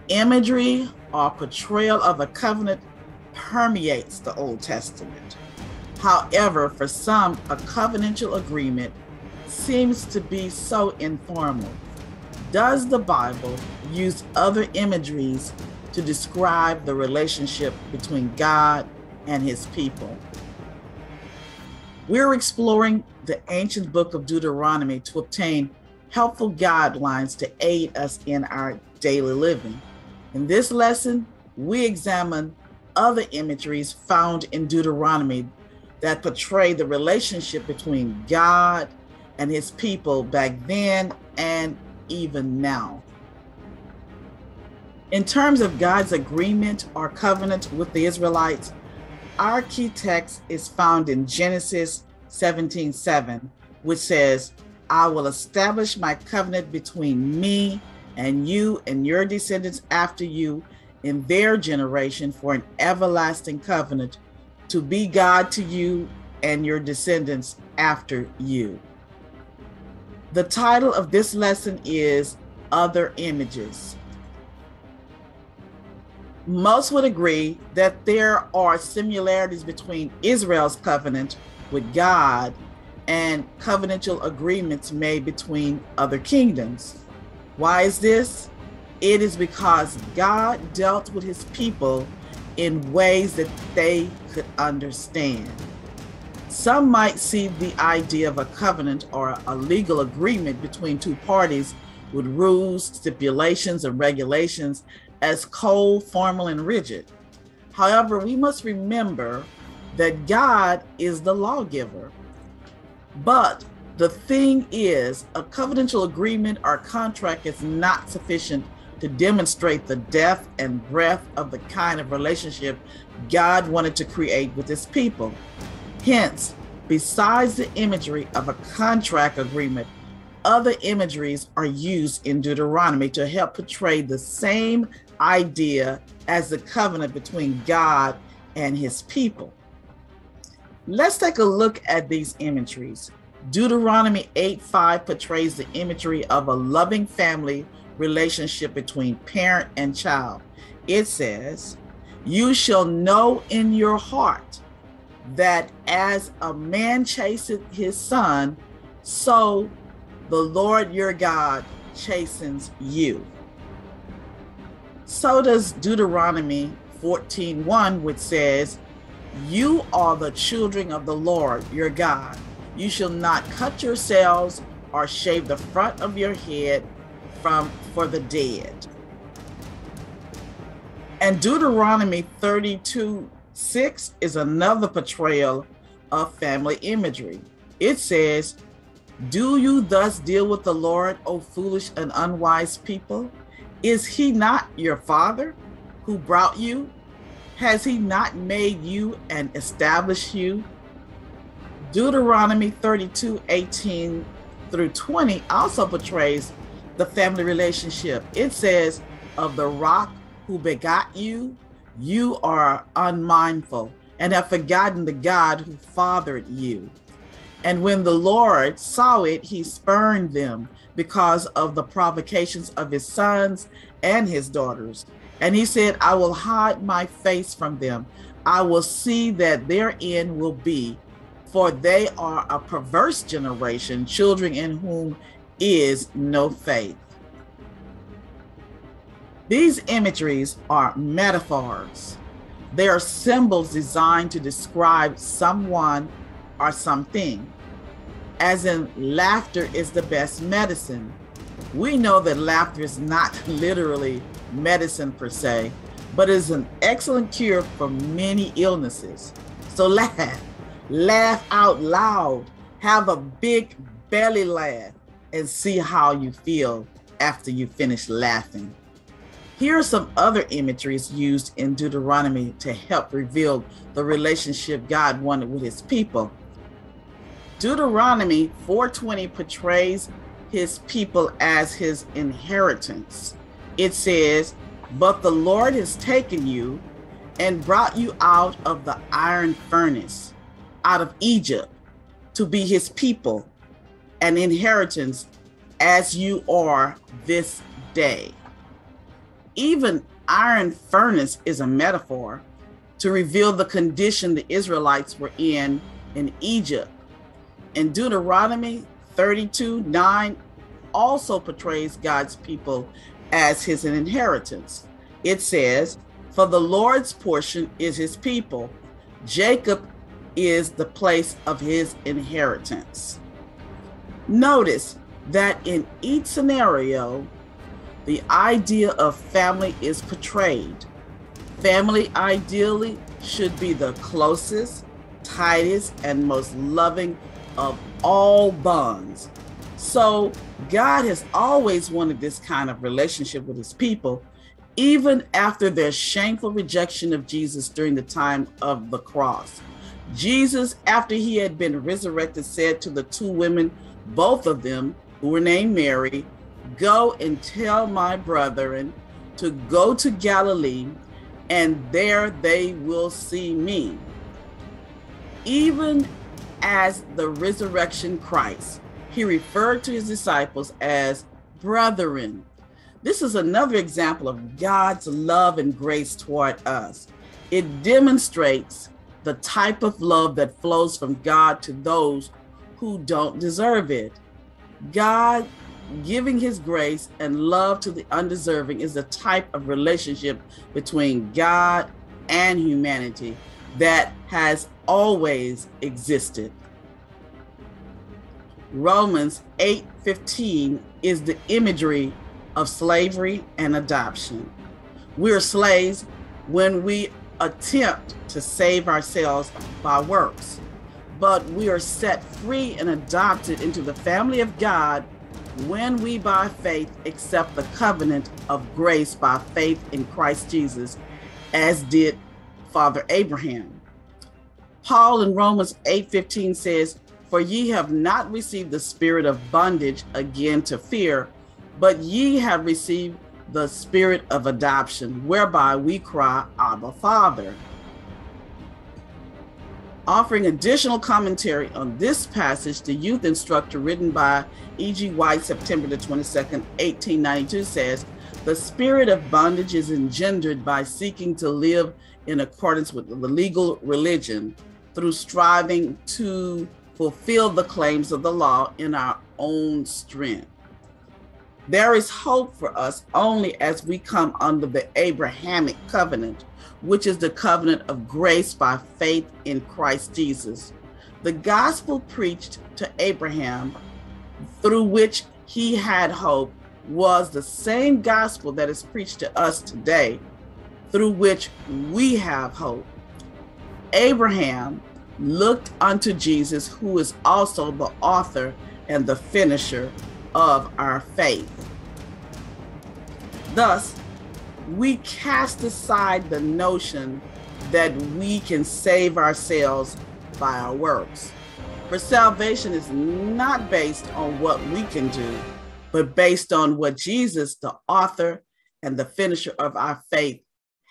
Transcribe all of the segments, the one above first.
Imagery or portrayal of a covenant permeates the Old Testament. However, for some, a covenantal agreement seems to be so informal. Does the Bible use other imageries to describe the relationship between God and his people? We're exploring the Ancient Book of Deuteronomy to obtain helpful guidelines to aid us in our daily living. In this lesson, we examine other imageries found in Deuteronomy that portray the relationship between God and his people back then and even now. In terms of God's agreement or covenant with the Israelites, our key text is found in Genesis 17:7, which says, "I will establish my covenant between me and you and your descendants after you in their generation for an everlasting covenant, to be God to you and your descendants after you." The title of this lesson is Other Images. Most would agree that there are similarities between Israel's covenant with God and covenantal agreements made between other kingdoms. Why is this? It is because God dealt with his people in ways that they could understand. Some might see the idea of a covenant or a legal agreement between two parties with rules, stipulations, and regulations as cold, formal, and rigid. However, we must remember that God is the lawgiver. But the thing is, a covenantal agreement or contract is not sufficient to demonstrate the depth and breadth of the kind of relationship God wanted to create with his people. Hence, besides the imagery of a contract agreement, other imageries are used in Deuteronomy to help portray the same idea as the covenant between God and his people. Let's take a look at these imageries. Deuteronomy 8:5 portrays the imagery of a loving family relationship between parent and child. It says, "You shall know in your heart that as a man chastens his son, so the Lord your God chastens you." So does Deuteronomy 14:1, which says, "You are the children of the Lord your God. You shall not cut yourselves or shave the front of your head for the dead." And Deuteronomy 32:6 is another portrayal of family imagery. It says, "Do you thus deal with the Lord, O foolish and unwise people? Is he not your father who brought you? Has he not made you and established you?" Deuteronomy 32:18 through 20 also portrays the family relationship. It says, "Of the rock who begot you, you are unmindful and have forgotten the God who fathered you. And when the Lord saw it, he spurned them because of the provocations of his sons and his daughters. And he said, I will hide my face from them. I will see that their end will be, for they are a perverse generation, children in whom is no faith." These imageries are metaphors. They are symbols designed to describe someone or something. As in, laughter is the best medicine. We know that laughter is not literally medicine per se, but is an excellent cure for many illnesses. So laugh out loud, have a big belly laugh, and see how you feel after you finish laughing. Here are some other imageries used in Deuteronomy to help reveal the relationship God wanted with his people. Deuteronomy 4:20 portrays his people as his inheritance. It says, "But the Lord has taken you and brought you out of the iron furnace, out of Egypt, to be his people, an inheritance as you are this day." Even iron furnace is a metaphor to reveal the condition the Israelites were in Egypt. And Deuteronomy 32:9 also portrays God's people as his inheritance. It says, "For the Lord's portion is his people. Jacob is the place of his inheritance." Notice that in each scenario, the idea of family is portrayed. Family ideally should be the closest, tightest, and most loving of all bonds. So God has always wanted this kind of relationship with his people, even after their shameful rejection of Jesus during the time of the cross. Jesus, after he had been resurrected, said to the two women, both of them who were named Mary, "Go and tell my brethren to go to Galilee, and there they will see me." Even as the resurrection Christ, he referred to his disciples as brethren. This is another example of God's love and grace toward us. It demonstrates the type of love that flows from God to those who don't deserve it. God giving his grace and love to the undeserving is the type of relationship between God and humanity that has always existed. Romans 8:15 is the imagery of slavery and adoption. We're slaves when we attempt to save ourselves by works, but we are set free and adopted into the family of God when we by faith accept the covenant of grace by faith in Christ Jesus, as did Father Abraham. Paul in Romans 8:15 says, "For ye have not received the spirit of bondage again to fear, but ye have received the spirit of adoption, whereby we cry, Abba, Father." Offering additional commentary on this passage, the youth instructor written by E.G. White, September the 22nd, 1892 says, "The spirit of bondage is engendered by seeking to live in accordance with the legal religion through striving to fulfill the claims of the law in our own strength. There is hope for us only as we come under the Abrahamic covenant, which is the covenant of grace by faith in Christ Jesus. The gospel preached to Abraham, through which he had hope, was the same gospel that is preached to us today, through which we have hope. Abraham looked unto Jesus, who is also the author and the finisher of our faith. Thus, we cast aside the notion that we can save ourselves by our works. For salvation is not based on what we can do, but based on what Jesus, the author and the finisher of our faith,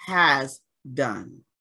has done.